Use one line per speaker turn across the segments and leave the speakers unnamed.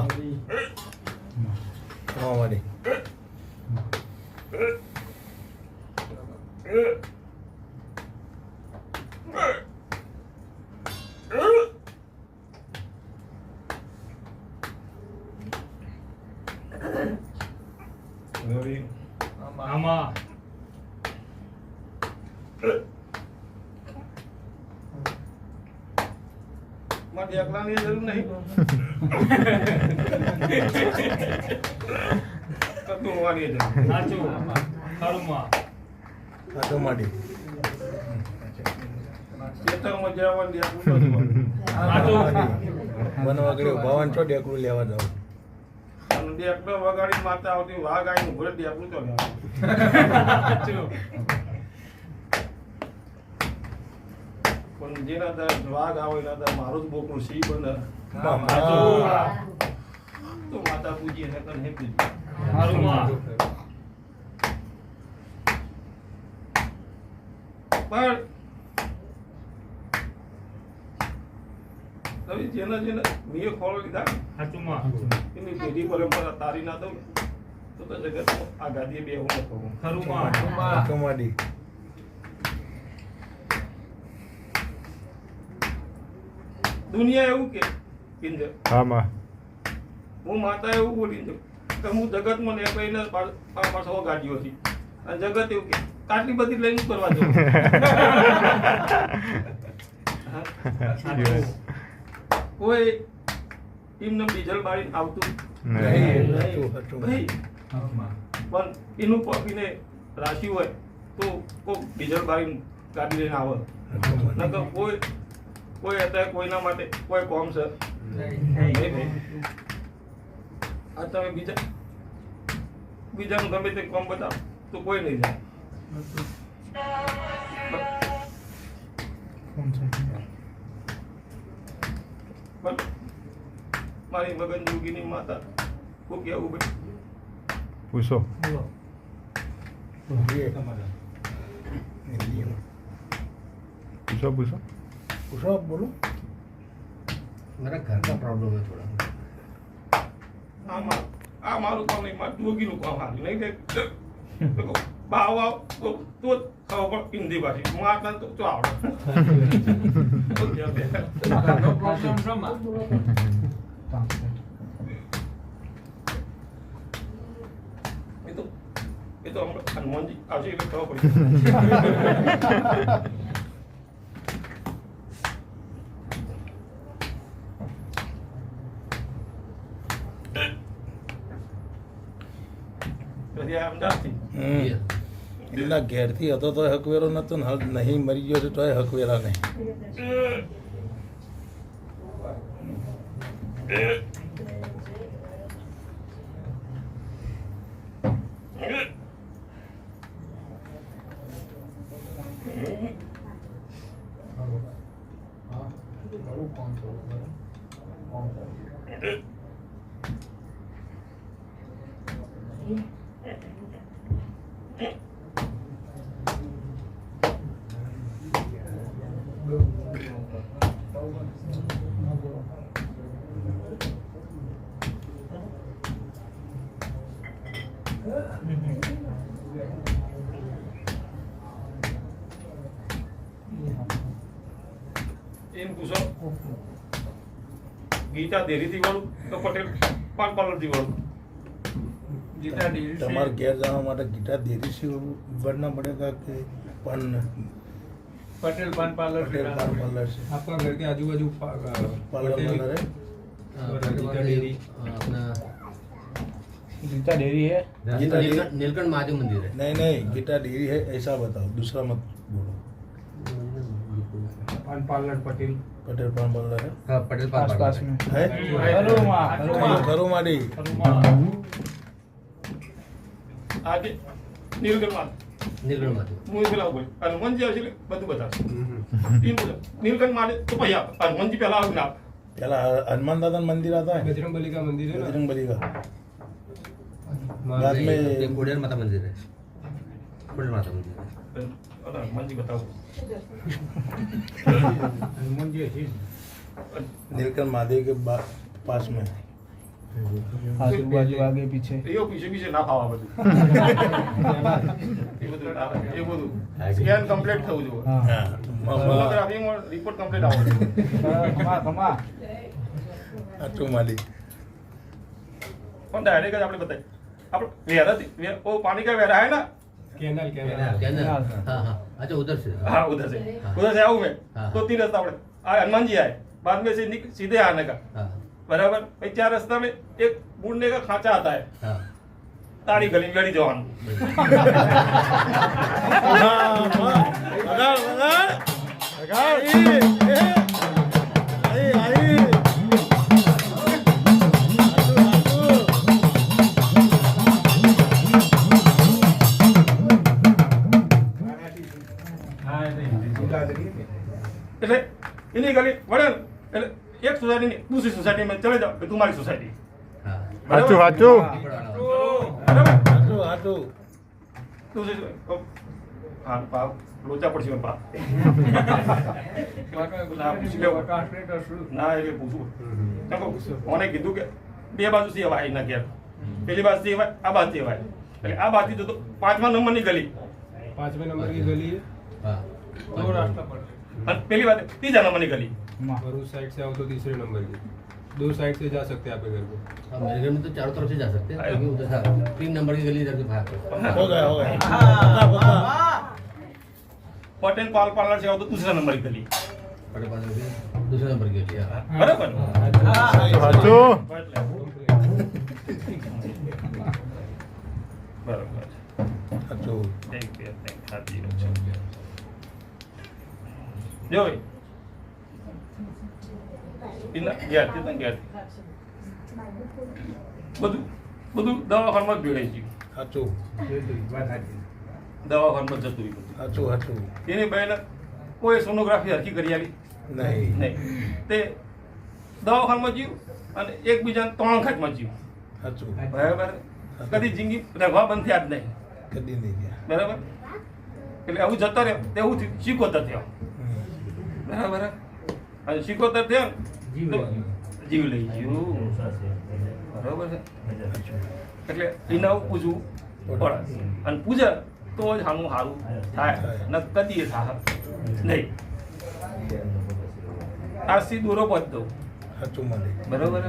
વાડી
આમાં
મારી એકલાની જરૂર નહીં કતું હોવાની જરૂર
સાચું ખરુમાં
આટોમાડી
ખેતરમાં જવાની એકલું
વનવાગડી ભવન છો ડેકડું લેવા જાવ
અને ડેકડો વગાડી માતા આવતી વાઘ આવીને ઘોડે ડેકડું તો લેવા
સાચું
પણ જેના દર વાઘ આવે એના દર મારું જ બોકડું સિંહ બને તો માતા પૂજી એને કને પૂજી
ખરુમાં
પણ હવે જેના મેં ખોળ લીધા
સાચુંમાં
એની પેઢી પરંપરા તારી ના દઉં તો જગતમાં આ ગાદીએ બેહું ન કહું
ખરુમાં
આટોમાડી
દુનિયા એવું કે કિંજર
હામાં
હું માતા એવું બોલી છું કે હું જગતમાં ને કહીને પાછો ગાડીઓ હતી અને જગત એવું કે આટલી બધી લઈને શું કરવા જવું કોઈ એમને ડીઝલ બાળીને આવતું નહીં. પણ એનું પકીને રાશિ હોય તો કોઈ ડીઝલ બાળીને ગાડી લઈને આવે નકર કોઈ અત્યારે કોઈના માટે કોઈ કોમ છે નહીં ભાઈ. આ તમે બીજાનું ગમે તે કોમ બતાવો તો કોઈ નહીં જાય. પણ મારી મગન જોગીની માતા ખૂબ કેવું ભાઈ
પૂછો पूछो पूछो पूछो आप बोलो
मेरा घर का प्रॉब्लम है थोड़ा
આ મારું કામ નહીં, મારું જોગીનું કામ હારું નહીં કે બાવ આવ તો ખબર પણ હિન્દી ભાષી માતા તો આવડે
No problem from
એ તો હનુમાનજી આવશે એટલે ખબર પડી અમદાવાદથી
એના ઘેરથી હતો તો હકવેરો નતો ને નહીં મરી ગયો તો હકવેરા નહીં
એમ પૂછો ગીતા દેરીથી વાળું તો પટેલ પાન પાર્લરથી વાળું ગીતા દેરી
તમારે ઘેર જવા માટે ગીતા દેરી ભરના પડેगा कि पान
पटेल पान पार्लर
पटेल पान पार्लर से
आपका घर के आजू बाजू
पार्लर वाला है
गीता डेयरी
अपना
गीता डेयरी है
गीता डेयरी
नीलकंठ महादेव मंदिर है।
नहीं नहीं गीता डेयरी है ऐसा बताओ दूसरा मत बोलो
पान पार्लर पटेल
पटेल पान पार्लर है
हाँ, पटेल पान
पास
पार्लर
में
है करो माड़ी
આજે નીલકંઠમાં
नीलकंठ महादेव
હું પેલા બોલ હનુમાનજી આવશે એટલે બધું બતાવશે એમ બોલો નીલકંઠ માટે તો પછી આપ હનુમાનજી પહેલા આવું ના
पहला हनुमान दादा मंदिर आता है
बजरंगबली का मंदिर है ना
बजरंग बली का
हाँ,
बाद में
ये कोडियर माता मंदिर है। कोडियर माता मंदिर है।
હનુમાનજી બતાવો
हनुमान जी है
नीलकंठ महादेव के पास में
આજુબાજુ આगे पीछे
એઓ પીછે પીછે ના ખાવા બધું એ બધું ના થાય. એ બધું સ્કેન કમ્પ્લીટ થવું જોઈએ.
हाँ
હા
સોનોગ્રાફીમાં રિપોર્ટ કમ્પ્લીટ આવવો જોઈએ.
कमा
સાચું માલિક
પણ ડાયરેક્ટ જ આપણે બતાવીએ આપણે વેરા ઓ પાણી का वेरा है ना
कैनल
कैनल हाँ हाँ अच्छा उधर से
हाँ उधर से आऊँ मैं
हाँ।
तो 3 रास्ता अपने हनुमान जी आए बाद में से सीधे आने का
हाँ
बराबर भाई 4 रास्ता में एक बूढ़ने का खांचा आता है
हाँ
ताड़ी गली में गली जवान એટલે એની ગલી વળે ને એટલે એક સોસાયટી ની दूसरी सोसाइटी में चले जाओ कि तुम्हारी सोसाइटी
हाँ
बराबर? बराबर
સાચું સાચું
दूसरी हाँ पाप लोचा पड़શે મને પાપ ના પૂછી લેવું ના એટલે પૂછવું ચાલો કોને કીધું કે બે બાજુથી અવાય ના ઘેર પેલી બાજુથી અવાય આ બાજુથી અવાય એટલે આ બાજુથી તો 5મા નંબરની ગલી
5वें नंबर की गली है
हाँ
दो रास्ता पड़ता
અને પેલી બાજુ 3જા નંબરની ગली
है और उस साइड से आओ तो तीसरे नंबर की दो साइड से जा सकते हैं आपके घर को
हाँ, मेरे घर में तो चारों तरफ से जा सकते हैं क्योंकि उधर से 3 नंबर की गली इधर से भाग
हो गया पक्का पक्का
पटेल पाल पार्लर से आओ तो 2रा नंबर की गली
बड़े पास दूसरे नंबर की गली हाँ
बराबर बराबर
સાચું
એક બે ત્રણ સાચી વાત છે જો ભાઈ ઇના ગયા તે તને ગયા બધું દવાખાનામાં જ ભેળાઈ ગયું
સાચું
દવાખાનામાં જતું રહ્યું બધું.
સાચું સાચું
એની બહેને કોઈ સોનોગ્રાફી હરખી કરી આવી
નહીં
નહીં તે દવાખાનામાં જીવ અને એકબીજાને 3 ખાટમાં જીવ
સાચું
બરાબર કદી જિંદગી રહેવા બંધ થયા જ નહીં
કદી નહીં ગયા
બરાબર એટલે આવું જતો રહ્યો તેવું શીખોતર થયો બરાબર અને શીખોતર થયો ને તો જીવ લઈ ગયું બરાબર છે એટલે એને આવું પૂછવું પડે અને પૂછે તો જ આનું સારું થાય ન કદી એ થાય નહીં આજથી દોરો પહોંચ દઉં
સાચું માલિક
બરોબર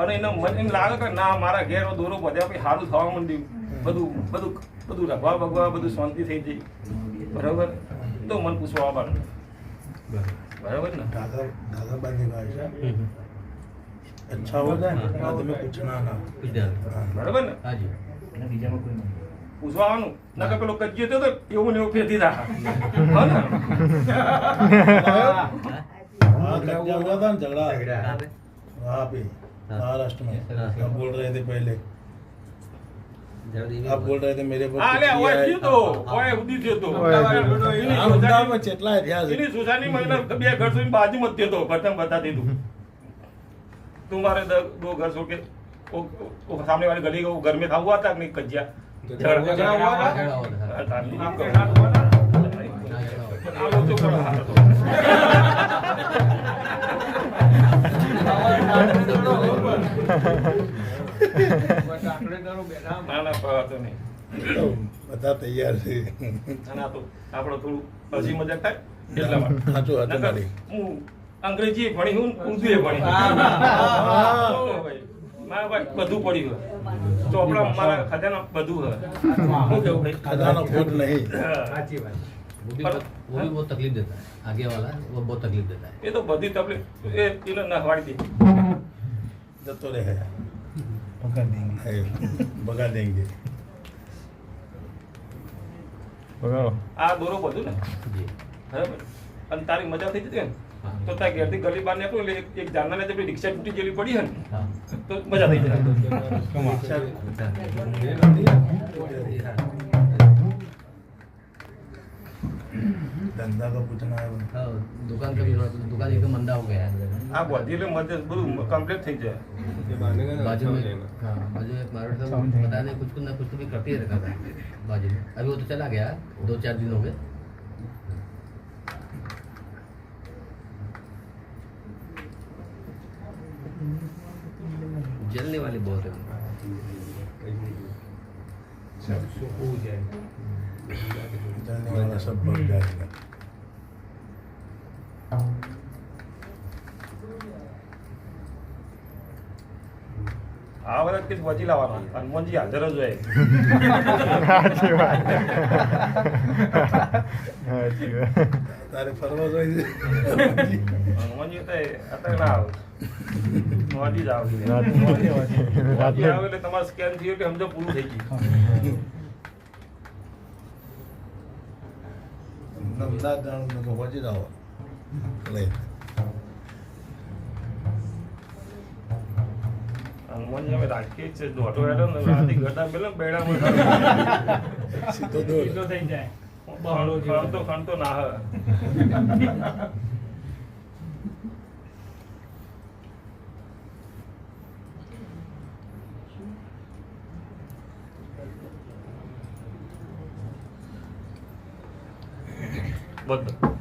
અને એનો મન એમ લાગે કે ના મારા ઘેર દોરો પધ્યા પછી સારું થવા માંડ્યું બધું રખવા ભગવા બધું શાંતિ થઈ જઈ બરોબર તો મન પૂછવા આવવાનું बराबर ना
दादा दादा बांधी भाषा अच्छा हो जाए ना बाद में कुछ ना ना
कुछ देर
बराबर ना
हाँ जी
પૂછવા આવવાનું ના કે પેલો કજ્જે તો એવું ને એવું ફેરથી રાખા હા ને
वहाँ कब्जा हुआ था ना झगड़ा
कहाँ पे?
वहाँ पे महाराष्ट्र में
हाँ।
आप बोल रहे थे पहले
जरा दीजिए।
आप बोल रहे थे मेरे पर
આ લે
कुछ
ઓય
किया है।
થયું તો ઓય ઉદી થયો તો
આ ઊંડામાં ચેટલાય થયા છે
એની સોસાયટી માં એના બે ઘર સુધી બાજુમાં જ થયો તો પ્રથમ बताती तू तुम्हारे दो घर सो के वो सामने वाली गली का वो घर में था हुआ था नहीं कज्जा
झगड़ा हुआ था।
झगड़ा हुआ था।
આ લોકો પર હાથ હતો. ના ના પવાતો નહીં
તો બધા તૈયાર છે
ના ના તો આપણો થોડું હસી મજાક થાય એટલા માટે
સાચું હતું
નકર
મારી
હું અંગ્રેજી ભણી હું ઉર્દુ ભણી
હા.
ભાઈ મારા ભાઈ બધું પડ્યું ચોપડા મારા ખજાના બધું હે હું કેવું ભાઈ
ખજાનો ખોટ નહીં
હા.
वो भी बहुत तकलीफ देता है आगे वाला वो बहुत तकलीफ देता है
એ તો બધી તકલીફ એ એને ના વાળી દે
જતો રહે
पकड़ देंगे
है, भगा देंगे
આ દોરો બધું ને
जी
બરાબર અને તારી મજા થઈ જતી ને
हाँ
તો તાર ઘેરથી ગલી બહાર નીકળો એટલે એક જાનના જે પેલી રિક્ષા તૂટી ગયેલી પડી હે ને
हाँ
તો મજા થઈ જાય
धंधा का कुछ ना है
हाँ, दुकान का भी दुकान एकदम मंदा हो गया है
આ બધી એટલે મજા બધું કમ્પ્લીટ થઈ જાય
ये बांधने का
बाजू में
जाएगा।
हाँ बाजू में एक मार्केट था वो पता नहीं कुछ ना कुछ तो भी करते ही रखा था बाजू में अभी वो तो चला गया 2-4 दिन हो गए जलने वाली से बहुत है
हो जाए
जाने वाला सब बढ़ जाएगा।
આ વખત કે વચી લાવવાના હનુમાનજી હાજર જ હોય
સાચી વાત સાચી વાત
તારે ફરવા જોઈએ
હનુમાનજી અત્યારે ના આવે મોદી જ આવે
રાત્રે-
મોદી
રાત્રે
આવે એટલે તમારે સ્કેન થયું કે સમજો પૂરું થઈ ગયું
અમદાવાદ જાણું તો પહોંચી જાઓ લઈ
હનુમાનજી અમે રાખીએ જ છે દોઢો હેડો ને રાતે ગટા પેલા બેડામાં
સીધો દોડ
સીધો થઈ જાય
ખણતો ના હે બધું